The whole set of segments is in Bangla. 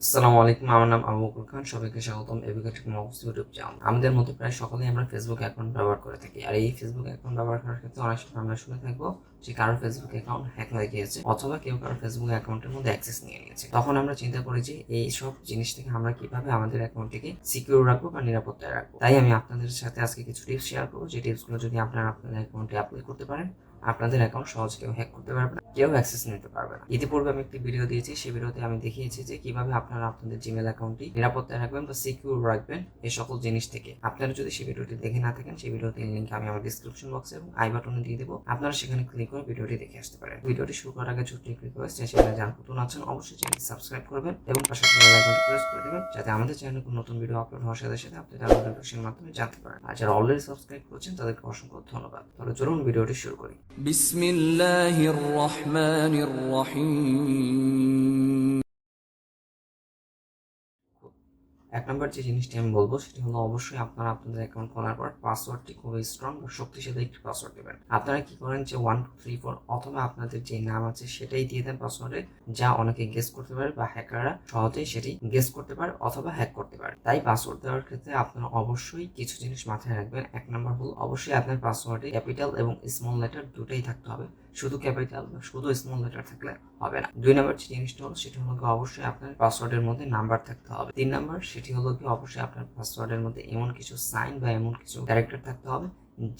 আসসালামু আলাইকুম, আমার নাম আবু বকর খান। সবাইকে স্বাগতম এভিকেটিভ মক্স ইউটিউব চ্যানেল। আমাদের মধ্যে প্রায় সকলেই আমরা ফেসবুক অ্যাকাউন্ট ব্যবহার করে থাকি। আর এই ফেসবুক অ্যাকাউন্ট ব্যবহার করার ক্ষেত্রে অনেক সময় আমরা শুনে থাকবো যে কারোর ফেসবুক অ্যাকাউন্ট হ্যাক হয়ে গিয়েছে অথবা কেউ কারোর ফেসবুক অ্যাকাউন্টের মধ্যে অ্যাক্সেস নিয়ে নিয়েছে। তখন আমরা চিন্তা করি যে এই সব জিনিস থেকে আমরা কিভাবে আমাদের অ্যাকাউন্টটিকে সিকিউর রাখবো বা নিরাপত্তায় রাখবো। তাই আমি আপনাদের সাথে আজকে কিছু টিপস শেয়ার করবো, যে টিপসগুলো যদি আপনারা আপনাদের অ্যাকাউন্টে অ্যাপ্লাই করতে পারেন, আপনাদের অ্যাকাউন্ট সহজ কেউ হ্যাক করতে পারবে না, কেউ অ্যাক্সেস নিতে পারবে না। ইতিপূর্বে আমি একটি ভিডিও দিয়েছি, সেই ভিডিওতে আমি দেখিয়েছি যে কিভাবে আপনারা আপনাদের জিমেল অ্যাকাউন্টটি নিরাপত্তায় রাখবেন বা সিকিউর রাখবেন এই সকল জিনিস থেকে। আপনারা যদি সেই ভিডিওটি দেখে না থাকেন, সেই ভিডিওটির লিঙ্ক আমি আমার ডিসক্রিপশন বক্সে এবং আই বাটনে দিয়ে দেবো। আপনারা সেখানে ক্লিক করে ভিডিওটি দেখে আসতে পারেন। ভিডিওটি শুরু করার আগে ছোট্ট একটি রিকোয়েস্ট, সেখানে যারা নতুন আছেন অবশ্যই চ্যানেলটি সাবস্ক্রাইব করবেন এবং পাশে বেল আইকনটি প্রেস করে দেবেন, যাতে আমাদের চ্যানেলে কোনো নতুন ভিডিও আপলোড হওয়ার সাথে সাথে আপনি তার নোটিফিকেশনের মাধ্যমে জানতে পারেন। আর যারা অলরেডি সাবস্ক্রাইব করেছেন তাদেরকে অসংখ্য ধন্যবাদ। তাহলে চলুন ভিডিওটি শুরু করি। বিসমিল্লাহির রহমানির রহিম। এক নম্বর যে জিনিসটি আমি বলবো সেটি হলো, অবশ্যই আপনারা আপনাদের অ্যাকাউন্ট খোলার পর পাসওয়ার্ডটি খুবই স্ট্রং বা শক্তিশালী একটি পাসওয়ার্ড দেবেন। আপনারা কি করেন যে 1 2 3 4 অথবা আপনাদের যে নাম আছে সেটাই দিয়ে দেন পাসওয়ার্ডে, যা অনেকে গেস করতে পারে বা হ্যাকাররা সহজেই সেটি গেস করতে পারে অথবা হ্যাক করতে পারে। তাই পাসওয়ার্ড দেওয়ার ক্ষেত্রে আপনারা অবশ্যই কিছু জিনিস মাথায় রাখবেন। এক নম্বর হলো, অবশ্যই আপনার পাসওয়ার্ডে ক্যাপিটাল এবং স্মল লেটার দুটোই থাকতে হবে। শুধু ক্যাপিটাল বা শুধু স্মল লেটার থাকলে হবে না। 2 নম্বর যে জিনিসটা হলো সেটি হলো অবশ্যই আপনার পাসওয়ার্ডের মধ্যে নাম্বার থাকতে হবে। 3 নম্বর সেটি হলো কি, অবশ্যই আপনার পাসওয়ার্ডের মধ্যে এমন কিছু সাইন বা এমন কিছু ক্যারেক্টার থাকতে হবে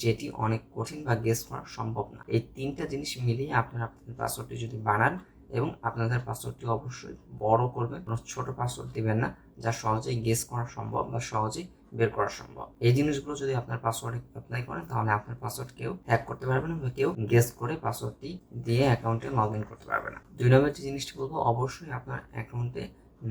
যেটি অনেক কঠিন বা গেস করা সম্ভব না। এই তিনটা জিনিস মিলিয়ে আপনারা আপনাদের পাসওয়ার্ডটি যদি বানান, এবং আপনাদের পাসওয়ার্ডটি অবশ্যই বড় করবেন, কোনো ছোট পাসওয়ার্ড দিবেন না যা সহজেই গেস করা সম্ভব বা সহজেই বের করা সম্ভব। এই জিনিসগুলো যদি আপনার পাসওয়ার্ডে অ্যাপ্লাই করেন, তাহলে আপনার পাসওয়ার্ড কেউ হ্যাক করতে পারবে না বা কেউ গেস করে পাসওয়ার্ডটি দিয়ে অ্যাকাউন্টে লগ ইন করতে পারবে না। 2 নম্বর যে জিনিসটি বলবো, অবশ্যই আপনার অ্যাকাউন্টে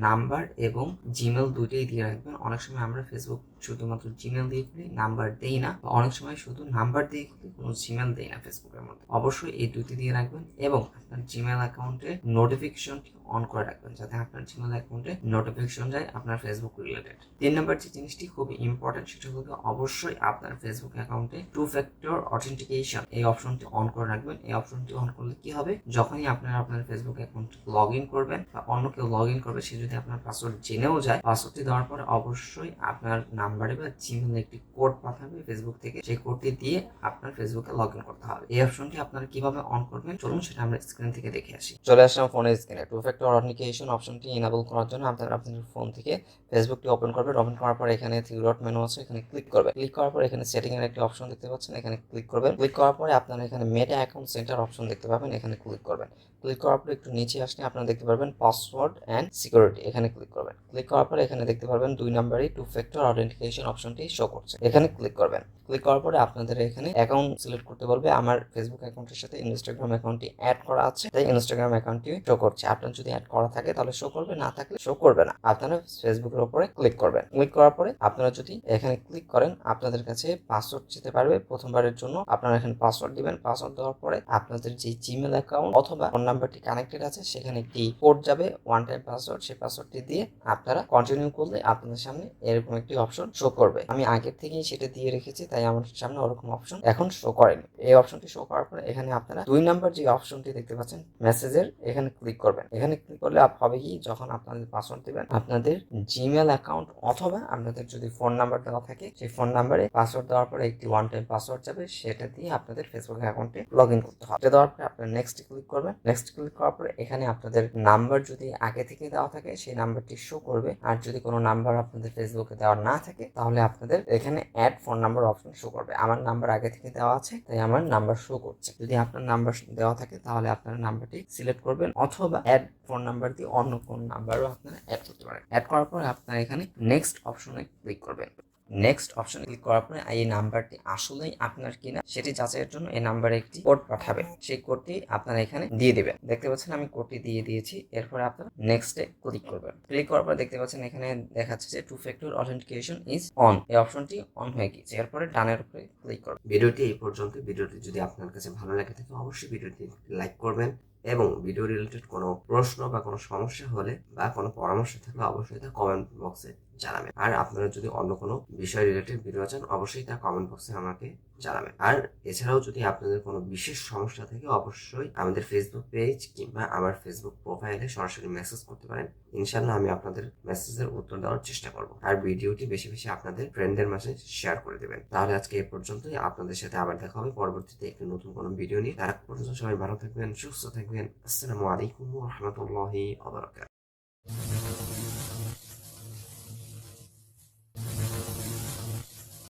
নাম্বার এবং জিমেল দুইটাই দিয়ে রাখবেন। অনেক সময় আমরা ফেসবুক শুধুমাত্র জিমেল দিয়ে খুলি, নাম্বার দেই না, বা অনেক সময় শুধু নাম্বার দিয়ে খুলি, কোনো জিমেল দেই না ফেসবুকের মধ্যে। অবশ্যই এই দুইটি দিয়ে রাখবেন এবং আপনার জিমেল অ্যাকাউন্টে নোটিফিকেশনটি অন করে রাখবেন, যাতে আপনার জিমেল অ্যাকাউন্টে নোটিফিকেশন যায় আপনার ফেসবুক রিলেটেড। 3 নম্বর যে জিনিসটি খুবই ইম্পর্টেন্ট, সেটা হলো অবশ্যই আপনার ফেসবুক অ্যাকাউন্টে 2 ফ্যাক্টর অথেন্টিকেশন এই অপশনটি অন করে রাখবেন। এই অপশনটি অন করলে কি হবে, যখনই আপনারা আপনার ফেসবুক অ্যাকাউন্ট লগ ইন করবেন বা অন্য কেউ লগ ইন করবে, সে যদি আপনার পাসওয়ার্ড জেনেও যায়, পাসওয়ার্ডটি দেওয়ার পরে অবশ্যই আপনার নাম্বারে বা জিমেলে একটি কোড পাঠাবে ফেসবুক থেকে। সেই কোডটি দিয়ে আপনার ফেসবুকে লগ ইন করতে হবে। এই অপশনটি আপনারা কিভাবে অন করবেন, চলুন সেটা আমরা স্ক্রিন থেকে দেখে আসি। চলে আসলাম ফোনের স্ক্রিনে। 2 ফ্যাক্টর অথেন্টিকেশন অপশনটি এনাবল করার জন্য আপনারা আপনাদের ফোন থেকে ফেসবুকটি ওপেন করবেন। ওপেন করার পর এখানে 3 ডট মেনু আছে, এখানে ক্লিক করবেন। ক্লিক করার পর এখানে সেটিং এর একটি অপশন দেখতে পাচ্ছেন, এখানে ক্লিক করবেন। ক্লিক করার পরে আপনারা এখানে মেটা অ্যাকাউন্ট সেন্টার অপশন দেখতে পাবেন, এখানে ক্লিক করবেন। ক্লিক করার পর একটু নিচে আসলে আপনারা দেখতে পারবেন পাসওয়ার্ড অ্যান্ড সিকিউরিটি, এখানে ক্লিক করবেন। ক্লিক করার পরে এখানে দেখতে পারবেন 2 নম্বরে 2 ফ্যাক্টর অথেন্টিকেশন অপশনটি শো করছে, এখানে ক্লিক করবেন। ক্লিক করার পরে আপনাদের এখানে অ্যাকাউন্ট সিলেক্ট করতে বলবে। আমার ফেসবুক অ্যাকাউন্টের সাথে ইনস্টাগ্রাম অ্যাকাউন্টটি অ্যাড করা আছে, তাই ইনস্টাগ্রাম অ্যাকাউন্টটি শো করছে। আপনার যদি অ্যাড করা থাকে তাহলে শো করবে, না থাকলে শো করবে না। আপনারা ফেসবুকের উপরে ক্লিক করবেন। ক্লিক করার পরে আপনারা যদি এখানে ক্লিক করেন, আপনাদের কাছে পাসওয়ার্ড যেতে পারবে। প্রথমবারের জন্য আপনারা এখানে পাসওয়ার্ড দিবেন। পাসওয়ার্ড দেওয়ার পরে আপনাদের যে জিমেল অ্যাকাউন্ট অথবা ফোন নাম্বারটি কানেক্টেড আছে, সেখানে একটি কোড যাবে, ওয়ান টাইম পাসওয়ার্ড। সেই পাসওয়ার্ডটি দিয়ে আপনারা কন্টিনিউ করলে আপনাদের সামনে এরকম একটি অপশন শো করবে। আমি আগের থেকেই সেটা দিয়ে রেখেছি, তাই আমার সামনে ওরকম অপশন এখন শো করেনি। এই অপশনটি শো করার পরে এখানে আপনারা 2 নাম্বার যে অপশনটি দেখতে পাচ্ছেন মেসেজের, এখানে ক্লিক করবেন। এখানে ক্লিক করলে হবে কি, যখন আপনাদের পাসওয়ার্ড দিবেন, আপনাদের জিমেল অ্যাকাউন্ট অথবা আপনাদের যদি ফোন নাম্বার দেওয়া থাকে, সেই ফোন নাম্বারে পাসওয়ার্ড দেওয়ার পরে একটি ওয়ান টাইম পাসওয়ার্ড যাবে, সেটা দিয়ে আপনাদের ফেসবুক অ্যাকাউন্টে লগ ইন করতে হবে। এটা দেওয়ার পরে আপনারা নেক্সট ক্লিক করবেন। নেক্সট ক্লিক করার পরে এখানে আপনাদের নাম্বার যদি আগে থেকে দেওয়া থাকে, সেই নাম্বারটি শো করবে। আর যদি কোনো নাম্বার আপনাদের ফেসবুকে দেওয়া না থাকে, তাহলে আপনাদের এখানে add phone number option show করবে। আমার নাম্বার আগে থেকে দেওয়া আছে, তাই আমার নাম্বার শো করছে। যদি আপনার নাম্বার দেওয়া থাকে, তাহলে আপনার নাম্বারটি সিলেক্ট করবেন অথবা অ্যাড ফোন নাম্বার দিয়ে অন্য কোন নাম্বারও আপনারা অ্যাড করতে পারেন। অ্যাড করার পরে আপনারা এখানে নেক্সট অপশনে ক্লিক করবেন। নেক্সট অপশনে ক্লিক করার পরে এই নাম্বারটি আসলেই আপনার কিনা সেটি যাচাইয়ের জন্য এই নাম্বারে একটি কোড পাঠাবে। সেই কোডটি আপনারা এখানে দিয়ে দিবেন। দেখতে পাচ্ছেন আমি কোডটি দিয়ে দিয়েছি। এরপরে আপনারা নেক্সটে ক্লিক করবেন। ক্লিক করার পর দেখতে পাচ্ছেন এখানে দেখাচ্ছে যে 2 ফ্যাক্টর অথেন্টিকেশন ইজ অন, এই অপশনটি অন হয়ে গিয়েছে। এরপরে ডানের উপরে ক্লিক করবেন। ভিডিওটি এই পর্যন্ত। ভিডিওটি যদি আপনার কাছে ভালো লাগে থাকে, অবশ্যই ভিডিওটি লাইক করবেন এবং ভিডিও রিলেটেড কোনো প্রশ্ন বা কোনো সমস্যা হলে বা কোনো পরামর্শ থাকলে অবশ্যই তা কমেন্ট বক্সে জানাবেন। আর আপনারা যদি অন্য কোনো বিষয় রিলেটেড ভিডিও চান অবশ্যই তা কমেন্ট বক্সে আমাকে জানাবেন। আর এছাড়াও যদি আপনাদের কোনো বিশেষ সমস্যা থাকে অবশ্যই আমাদের ফেসবুক পেজ কিংবা আমার ফেসবুক প্রোফাইলে সরাসরি মেসেজ করতে পারেন। ইনশাল্লাহ আমি আপনাদের মেসেজের উত্তর দেওয়ার চেষ্টা করব। আর ভিডিওটি বেশি বেশি আপনাদের ফ্রেন্ডদের মাঝে শেয়ার করে দেবেন। তাহলে আজকে এ পর্যন্তই। আপনাদের সাথে আবার দেখা হবে পরবর্তীতে একটি নতুন কোনো ভিডিও নিয়ে। তার আগ পর্যন্ত সবাই ভালো থাকবেন, সুস্থ থাকবেন। আসসালামু আলাইকুম ওয়া রাহমাতুল্লাহি ওয়া বারাকাতুহু।